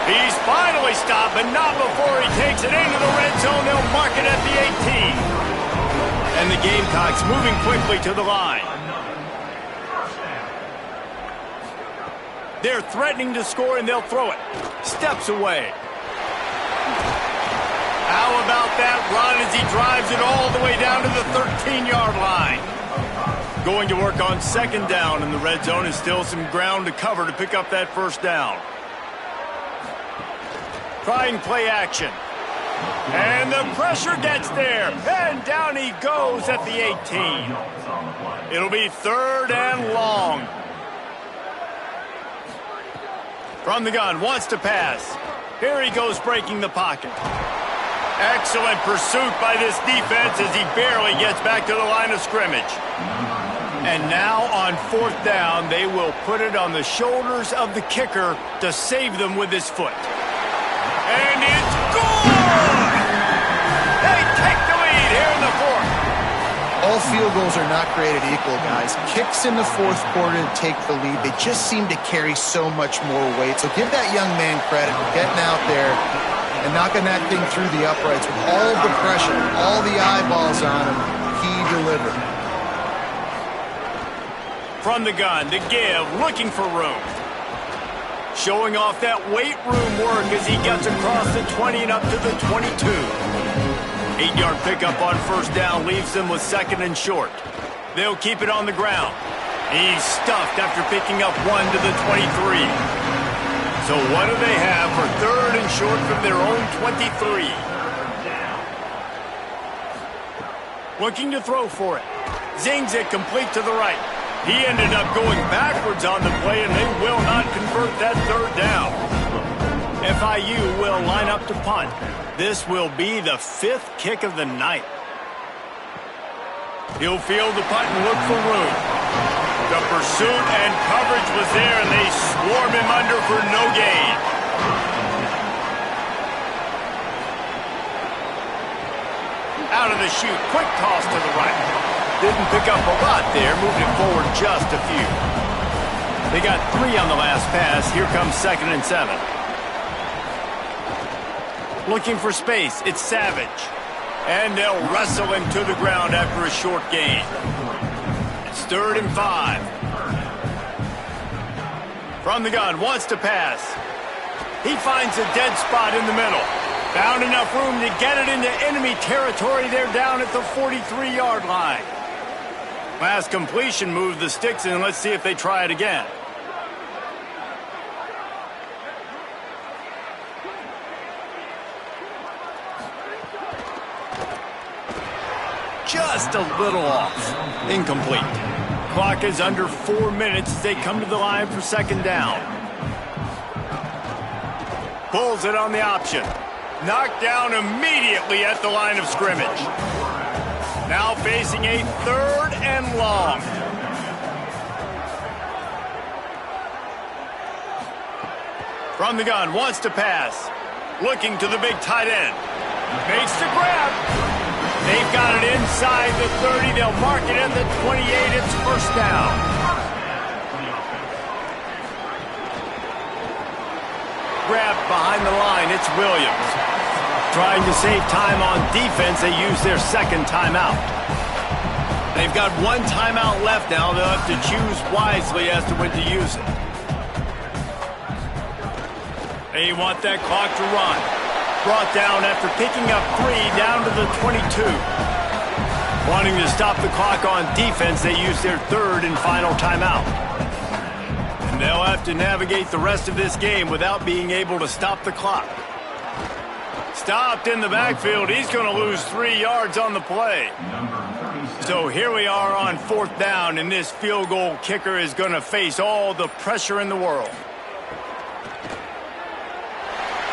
He's finally stopped, but not before he takes it into the red zone. They'll mark it at the 18. And the Gamecocks moving quickly to the line. They're threatening to score, and they'll throw it. Steps away. How about that run as he drives it all the way down to the 13-yard line? Going to work on second down in the red zone, and still some ground to cover to pick up that first down. Trying play action. And the pressure gets there. And down he goes at the 18. It'll be third and long. From the gun, wants to pass. Here he goes breaking the pocket. Excellent pursuit by this defense as he barely gets back to the line of scrimmage. And now on fourth down, they will put it on the shoulders of the kicker to save them with his foot. And it's good! They take the lead here in the fourth. All field goals are not created equal, guys. Kicks in the fourth quarter to take the lead. They just seem to carry so much more weight. So give that young man credit for getting out there and knocking that thing through the uprights with all the pressure, all the eyeballs on him. He delivered. From the gun, the give, looking for room. Showing off that weight room work as he gets across the 20 and up to the 22. 8-yard pickup on first down leaves them with second and short. They'll keep it on the ground. He's stuffed after picking up one to the 23. So what do they have for third and short from their own 23? Looking to throw for it. Zings it complete to the right. He ended up going backwards on the play, and they will not convert that third down. FIU will line up to punt. This will be the fifth kick of the night. He'll field the punt and look for room. The pursuit and coverage was there, and they swarm him under for no gain. Out of the chute, quick toss to the right. Didn't pick up a lot there, moved it forward just a few. They got 3 on the last pass. Here comes second and 7. Looking for space, it's Savage. And they'll wrestle him to the ground after a short gain. It's third and 5. From the gun, wants to pass. He finds a dead spot in the middle. Found enough room to get it into enemy territory. They're down at the 43-yard line. Last completion moved the sticks in. Let's see if they try it again. Just a little off. Incomplete. Clock is under 4 minutes as they come to the line for second down. Pulls it on the option. Knocked down immediately at the line of scrimmage. Now facing a third and long. From the gun, wants to pass. Looking to the big tight end. Makes the grab. They've got it inside the 30. They'll mark it at the 28. It's first down. Grabbed behind the line. It's Williams. Trying to save time on defense, they use their second timeout. They've got 1 timeout left now. They'll have to choose wisely as to when to use it. They want that clock to run. Brought down after picking up 3 down to the 22. Wanting to stop the clock on defense, they use their third and final timeout. And they'll have to navigate the rest of this game without being able to stop the clock. Stopped in the backfield. He's going to lose 3 yards on the play. So here we are on fourth down, and this field goal kicker is going to face all the pressure in the world.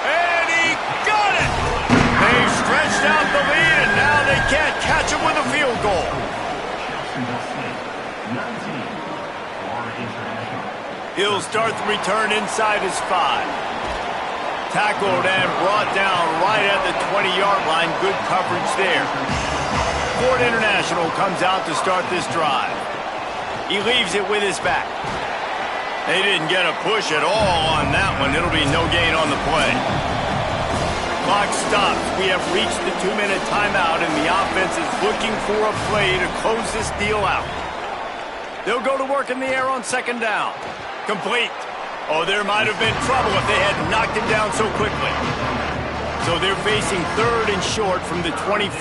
And he got it! They've stretched out the lead, and now they can't catch him with a field goal. He'll start the return inside his 5. Tackled and brought down right at the 20-yard line. Good coverage there. Ford International comes out to start this drive. He leaves it with his back. They didn't get a push at all on that one. It'll be no gain on the play. Clock stops. We have reached the 2-minute timeout, and the offense is looking for a play to close this deal out. They'll go to work in the air on 2nd down. Complete. Oh, there might have been trouble if they had knocked him down so quickly. So they're facing 3rd and short from the 25.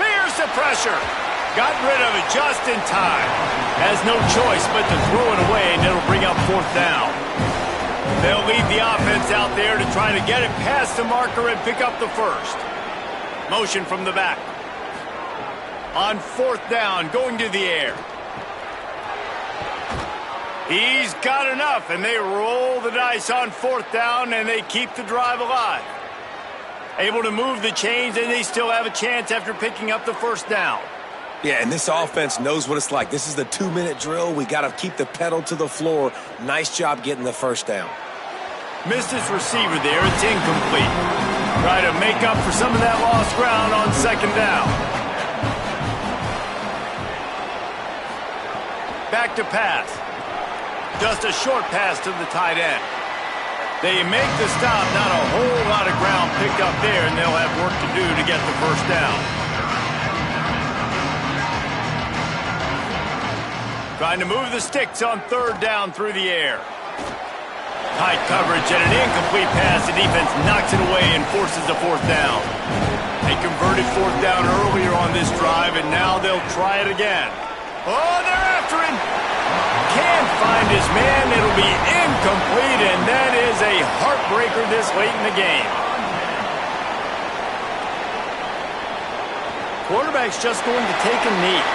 Here's the pressure. Got rid of it just in time. Has no choice but to throw it away, and it'll bring up 4th down. They'll leave the offense out there to try to get it past the marker and pick up the 1st. Motion from the back. On 4th down, going to the air. He's got enough, and they roll the dice on 4th down, and they keep the drive alive. Able to move the chains, and they still have a chance after picking up the 1st down. Yeah, and this offense knows what it's like. This is the 2-minute drill. We got to keep the pedal to the floor. Nice job getting the 1st down. Missed his receiver there. It's incomplete. Try to make up for some of that lost ground on 2nd down. Back to pass. Just a short pass to the tight end. They make the stop. Not a whole lot of ground picked up there, and they'll have work to do to get the 1st down. Trying to move the sticks on 3rd down through the air. Tight coverage and an incomplete pass. The defense knocks it away and forces the 4th down. They converted 4th down earlier on this drive, and now they'll try it again. Oh, they're after him. Can't find his man. It'll be incomplete, and that is a heartbreaker this late in the game. Quarterback's just going to take a knee.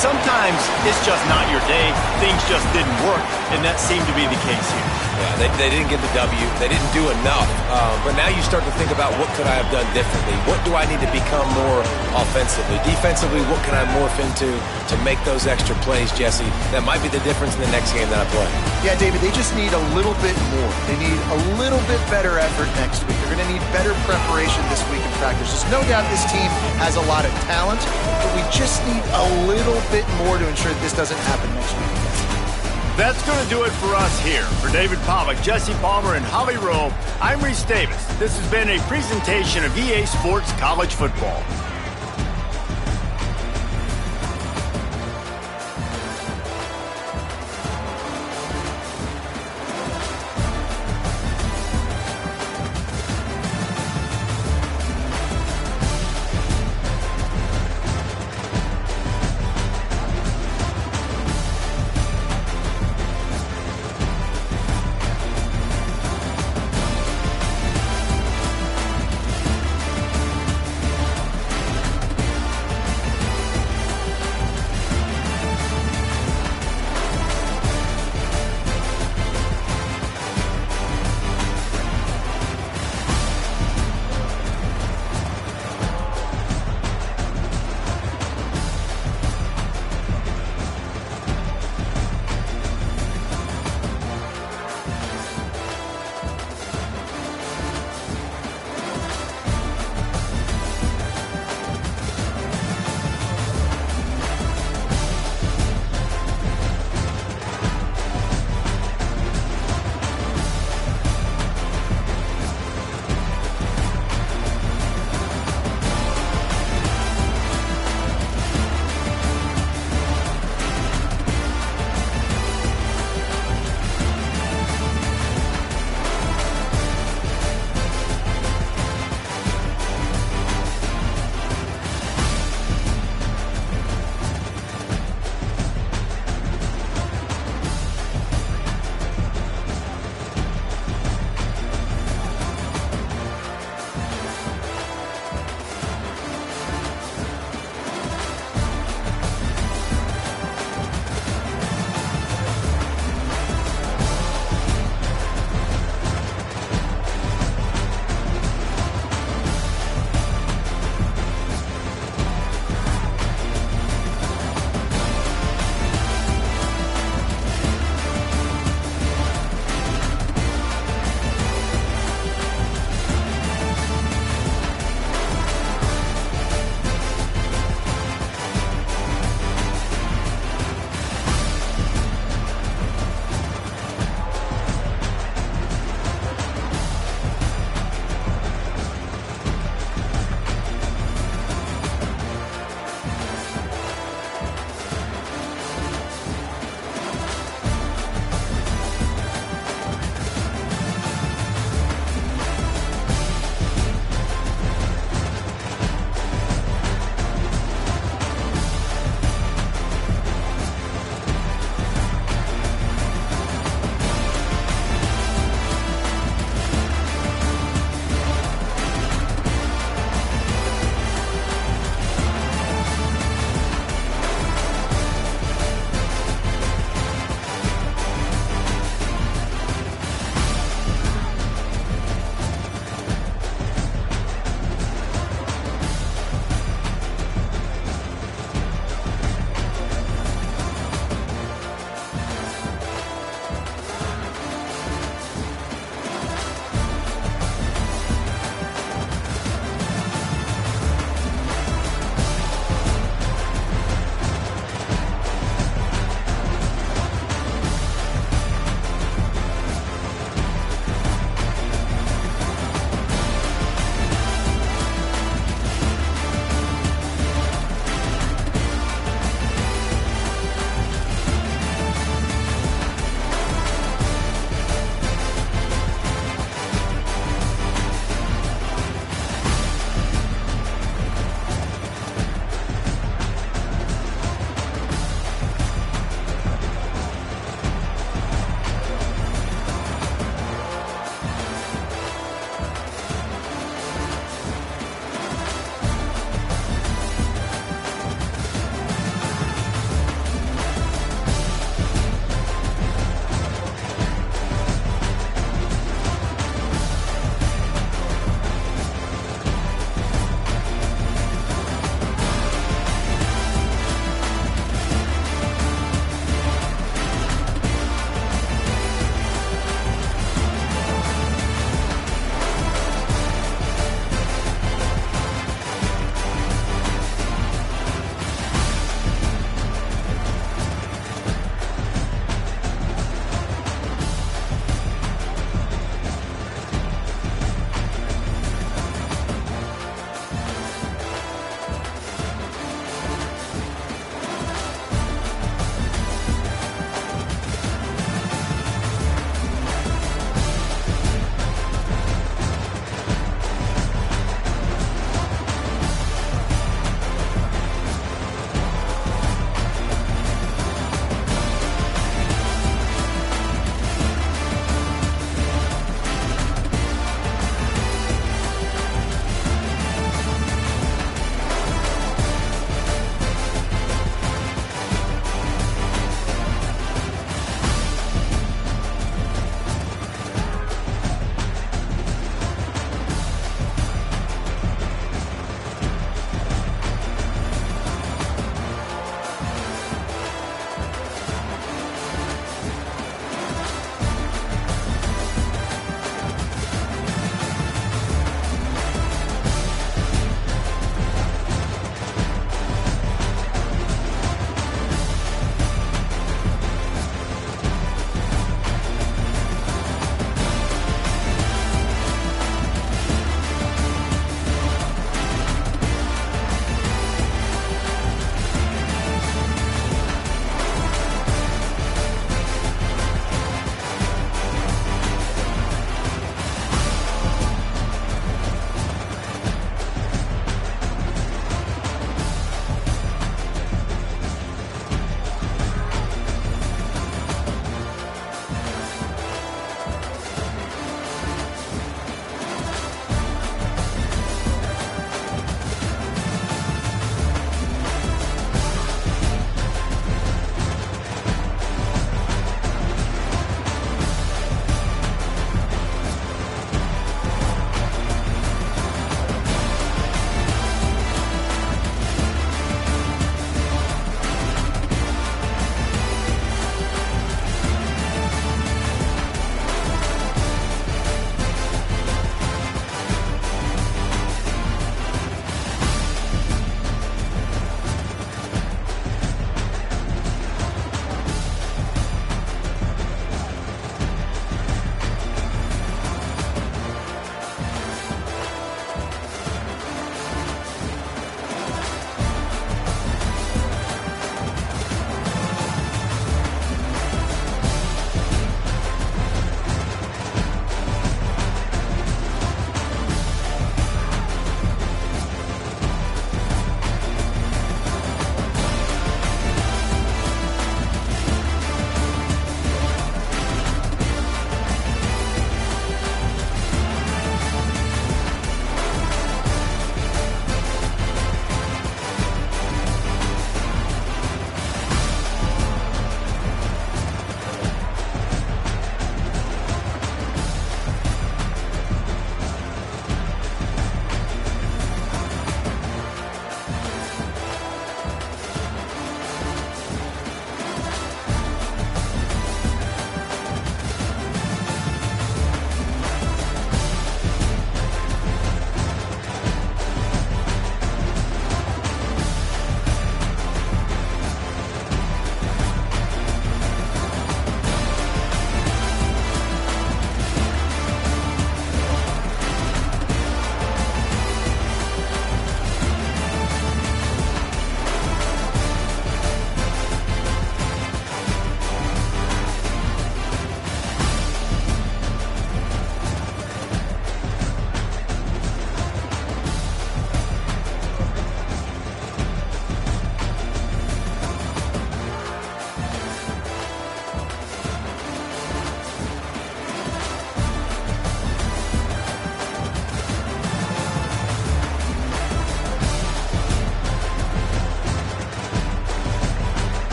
Sometimes it's just not your day. Things just didn't work, and that seemed to be the case here. Yeah, they didn't get the W. They didn't do enough. But now you start to think about what could I have done differently? What do I need to become more offensively? Defensively, what can I morph into to make those extra plays, Jesse? That might be the difference in the next game that I play. Yeah, David, they just need a little bit more. They need a little bit better effort next week. They're going to need better preparation this week in practice. There's no doubt this team has a lot of talent, but we just need a little bit more to ensure that this doesn't happen next week. That's going to do it for us here. For David Pollack, Jesse Palmer, and Holly Rowe, I'm Reese Davis. This has been a presentation of EA Sports College Football.